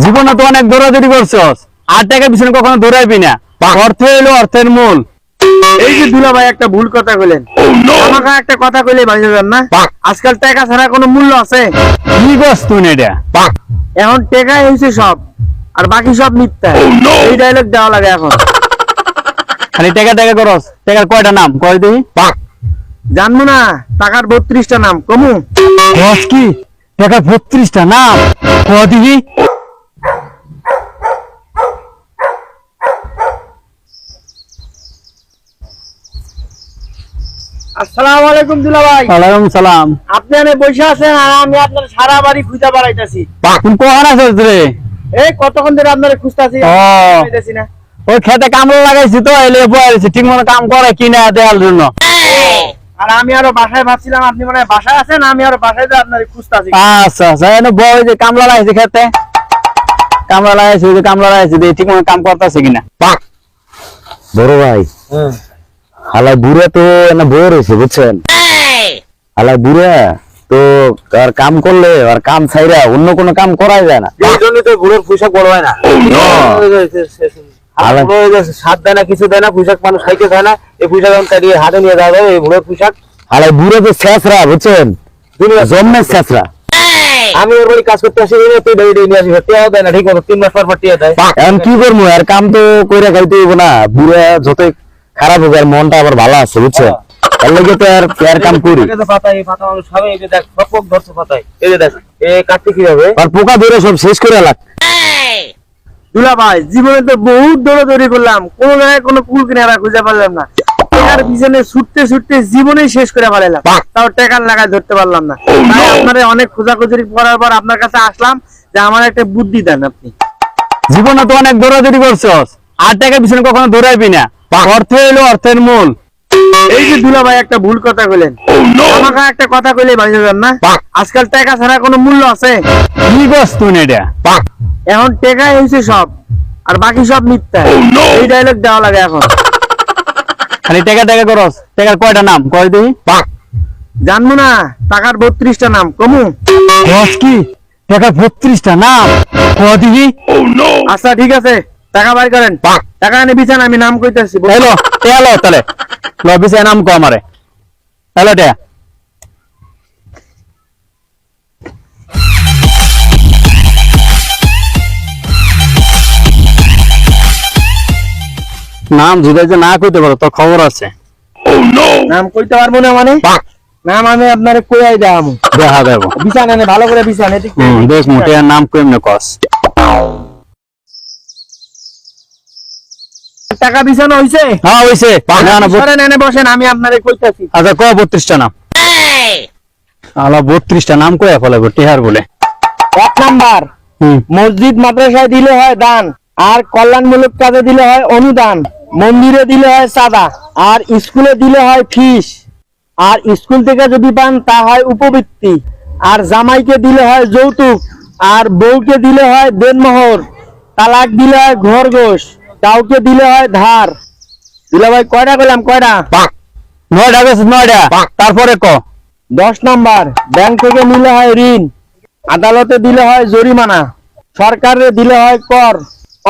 জীবনে তো অনেক দৌড়াদৌড়ি করছস, আর টাকা পিছনে কখনো দৌড়াইবি না। অর্থ হইলো অর্থের মূল। এই যে দুলা ভাই একটা ভুল কথা কইলেন। আমাকে একটা কথা কইলে ভাইয়া যান না, আজকাল টাকা ছাড়া কোনো মূল্য আছে? কি করছ তুই এটা? এখন টাকাই হইছে সব, আর বাকি সব মিথ্যা। এই ডায়লগ দেওয়া লাগে এখন। খালি টাকা টাকা করস, টাকার কয়টা নাম কয় দিবি? জানবো না, টাকার 32টা নাম কমু। কস কি টাকা 32টা নাম কয় দিবি? আসসালামু আলাইকুম দুলা ভাই। ওয়ালাইকুম সালাম। আপনি এনে বসে আছেন আর আমি আপনার সারা বাড়ি খুঁজে বেড়াইতেছি। তুমি কখন আছিস রে? এই কতক্ষণ ধরে আপনারে খুঁজতাছি, ও পাইতেছি না। ওই খেতে কামড় লাগাইছি তো, এলে বয়াইছি ঠিক মতো কাম করে কিনা দেওয়ার জন্য। আর আমি আরো বাসায় ভাবছিলাম আপনি মনে হয় বাসায় আছেন, আমি আরো বাসায় দিয়ে আপনারে খুঁজতাছি। আচ্ছা আচ্ছা, এনে বয় যে কামলা লাগাইছি খেতে, কামলা লাগাইছি, ওই যে কামলা লাগাইছি ঠিক মতো কাম করতেছে কিনা। বড় ভাই, হালাই বুড়া তো এনে বয়ে রয়েছে বুঝছেন। হালাই বুড়া তো আর কাম করলে আর কাম ছাইরা অন্য কোনো কাম করাই যায় না। এই জন্যই তো বুড়োর পোশাক বড় হয় না। সাত দেয় না, কিছু দেয় না, পোশাক মানুষ খাইতে চায় না। এই পোশাক আমি কাটিয়ে হাতে নিয়ে যাওয়া যাবে, এই বুড়োর পোশাক। হালাই বুড়া তো শেষরা বুঝছেন, জন্মের শেষরা। আমি ওর বাড়ি কাজ করতে আসি, তুই বাড়ি নিয়ে আসি, টিয়াও দেয় না ঠিক মতো, 3 মাস পর পর টিয়া দেয়। এখন কি করবো, আর কাম তো কইরা খাইতে হইব না। বুড়া যতই খারাপ হোক আর মনটা আবার ভালো আছে বুঝছেন, এর লাগে তো আর কাম করি। পাতা এই পাতা মানুষ খাবে, এই যে দেখ সব ধরছে পাতায়, এই যে দেখ এ কাটতে কিভাবে আর পোকা ধরে সব শেষ করে লাগ। দুলা ভাই, জীবনে তো বহুত দৌড়াদৌড়ি করলাম, কোন জায়গায় কোনো কুল কিনারা খুঁজে পারলাম না। টাকার পিছনে ছুটতে ছুটতে জীবনেই শেষ করে ফেলাম, তাও টাকার লাগায় ধরতে পারলাম না। তাই আপনারে অনেক খোঁজাখুঁজি করার পর আপনার কাছে আসলাম যে আমার একটা বুদ্ধি দেন আপনি। জীবনে তো অনেক দৌড়াদৌড়ি করছস, আর টাকা পিছনে কখনো দৌড়াইবি না। অর্থ হইলো অর্থের মূল। এই যে দুলা ভাই একটা ভুল কথা কইলেন। আমাকে একটা কথা কইলে ভাইয়া যান না, আজকাল টাকা ছাড়া কোনো মূল্য আছে? কি করছ তুই এটা? এখন টাকাই হইছে সব, আর বাকি সব মিথ্যা। এই ডায়লগ দেওয়া লাগে এখন। খালি টাকা টাকা করস, টাকার কয়টা নাম কয় দিবি? জানবো না, টাকার 32টা নাম কমু। কস কি টাকা 32টা নাম কয় দিবি? আচ্ছা ঠিক আছে, টাকা বাই করেন। টাকা এনে বিছান, আমি নাম কইতাছি। হ্যালো এলো তাহলে লবিসে নাম কো আমারে। হ্যালো টা নাম যদি যে না কইতে পারো তো খবর আছে। নাম কইতে পারবো না মানে? নাম আমি আপনারে কইয়াই দেখামু। দেখা দেব বিছান এনে ভালো করে বিছান, এদিক দেখ মোটে নাম কেমনে কস। টাকা বিছানো হইছে? হ্যাঁ হইছে। না না সরেন, এনে বসেন, আমি আপনারে কইতাছি। আচ্ছা ক 32টা নাম। আলা 32টা নাম কইয়া ফেলে টিহার বলে। 1 নাম্বার, মসজিদ মাদ্রাসায় দিলে হয় দান, আর কল্যাণমূলক কাজে দিলে হয় অনুদান, মন্দিরে দিলে হয় চাঁদা, আর স্কুলে দিলে হয় ফিস, আর স্কুল থেকে যদি পান তা হয় উপবৃত্তি, আর জামাইকে দিলে হয় যৌতুক, আর বউকে দিলে হয় দেনমোহর, তালাক দিলে হয় ঘরগোশ, কাউকে দিলে হয় ধার। দিলে ভাই কয়টা কইলাম, কয়টা? 9টা গেছে 9টা। তারপরে ক। 10 নাম্বার, ব্যাংক থেকে নিলে হয় ঋণ, আদালতে দিলে হয় জরিমানা, সরকারে দিলে হয় কর,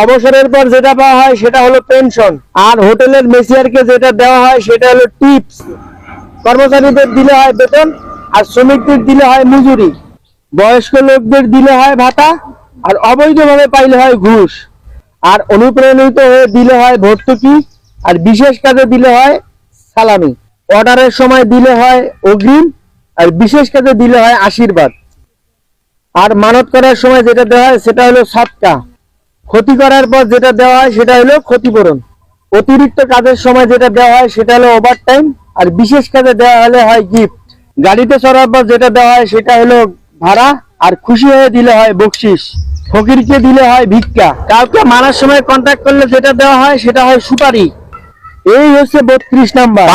অবসরের পর যেটা পাওয়া হয় সেটা হলো পেনশন, আর হোটেলের মেসিয়ারকে যেটা দেওয়া হয় সেটা হলো টিপস, কর্মচারীদের দিলে হয় বেতন, আর শ্রমিকদের দিলে হয় মজুরি, বয়স্ক লোকদের দিলে হয় ভাতা, আর অবৈধভাবে পাইলে হয় ঘুষ, আর অনুপ্রাণিত হয়ে দিলে হয় ভর্তুকি, আর বিশেষ কাজে দিলে হয় সালামি, অর্ডারের সময় দিলে হয় অগ্রিম, আর বিশেষ কাজে দিলে হয় আশীর্বাদ, আর মানত করার সময় যেটা দেওয়া হয় সেটা হলো সৎকা, ক্ষতি করার পর যেটা দেওয়া হয় সেটা হলো ক্ষতিপূরণ, অতিরিক্ত কাজের সময় যেটা দেওয়া হয় সেটা হলো ওভারটাইম, আর বিশেষ কাজে দেওয়া হলে হয় গিফট, গাড়িতে চড়ার পর যেটা দেওয়া হয় সেটা হলো ভাড়া, আর খুশি হয়ে দিলে হয় বকশিস, ফকিরকে দিলে হয় ভিক্ষা, কাউকে মারার সময় কন্ট্যাক্ট করলে যেটা দেওয়া হয় সেটা হয় সুপারি। এই হচ্ছে 32 নাম্বার।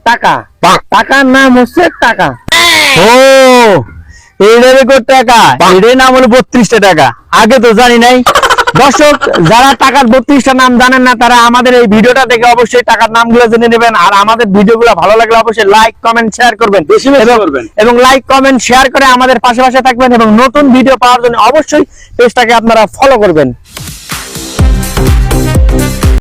টাকা, টাকার নাম হচ্ছে টাকা। ও এইটারে কত টাকা? এটার নাম হলো 32টা টাকা। আগে তো জানি নাই। দর্শক, যারা টাকার 32টা নাম জানেন না তারা আমাদের এই ভিডিওটা দেখে অবশ্যই টাকার নামগুলো জেনে নেবেন। আর আমাদের ভিডিওগুলো ভালো লাগলে অবশ্যই লাইক কমেন্ট শেয়ার করবেন, বেশি বেশি এবং- করবেন। এবং লাইক কমেন্ট শেয়ার করে আমাদের পাশে পাশে থাকবেন এবং নতুন ভিডিও পাওয়ার জন্য অবশ্যই পেজটাকে আপনারা ফলো করবেন।